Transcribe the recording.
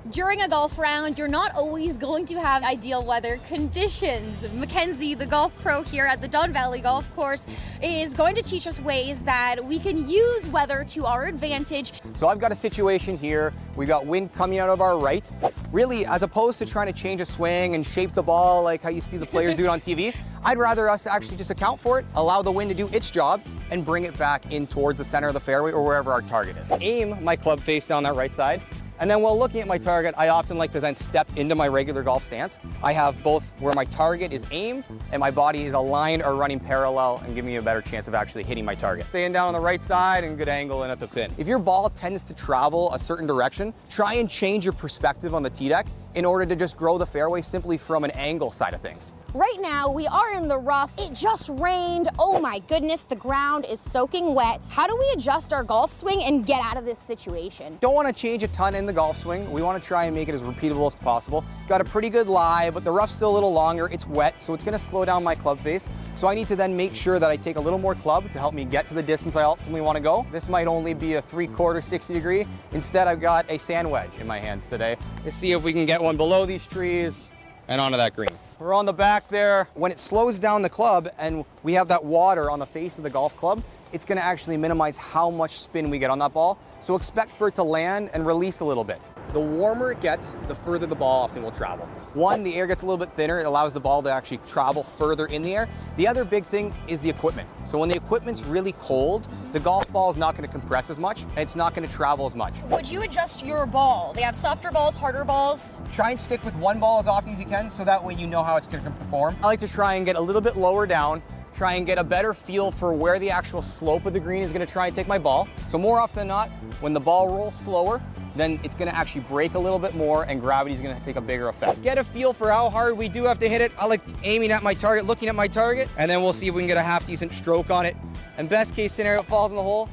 During a golf round, you're not always going to have ideal weather conditions. Mackenzie, the golf pro here at the Don Valley Golf Course, is going to teach us ways that we can use weather to our advantage. So I've got a situation here. We got wind coming out of our right. Really, as opposed to trying to change a swing and shape the ball like how you see the players do it on TV, I'd rather us actually just account for it, allow the wind to do its job, and bring it back in towards the center of the fairway or wherever our target is. Aim my club face down that right side. And then while looking at my target, I often like to then step into my regular golf stance. I have both where my target is aimed and my body is aligned or running parallel and giving me a better chance of actually hitting my target. Staying down on the right side and good angle in at the pin. If your ball tends to travel a certain direction, try and change your perspective on the tee deck in order to just grow the fairway simply from an angle side of things. Right now, we are in the rough. It just rained. Oh my goodness, the ground is soaking wet. How do we adjust our golf swing and get out of this situation? Don't want to change a ton in the golf swing. We want to try and make it as repeatable as possible. Got a pretty good lie, but the rough's still a little longer. It's wet, so it's going to slow down my club face. So I need to then make sure that I take a little more club to help me get to the distance I ultimately want to go. This might only be a 3/4 60 degree. Instead, I've got a sand wedge in my hands today. Let's see if we can get one below these trees and onto that green. We're on the back there. When it slows down the club and we have that water on the face of the golf club, it's going to actually minimize how much spin we get on that ball. So expect for it to land and release a little bit. The warmer it gets, the further the ball often will travel. One, the air gets a little bit thinner. It allows the ball to actually travel further in the air. The other big thing is the equipment. So when the equipment's really cold, the golf ball is not going to compress as much and it's not going to travel as much. Would you adjust your ball? They have softer balls, harder balls. Try and stick with one ball as often as you can so that way you know how it's going to perform. I like to try and get a little bit lower down, try and get a better feel for where the actual slope of the green is going to try and take my ball. So more often than not, when the ball rolls slower, then it's going to actually break a little bit more and gravity is going to take a bigger effect. Get a feel for how hard we do have to hit it. I like aiming at my target, looking at my target, and then we'll see if we can get a half decent stroke on it. And best case scenario, it falls in the hole.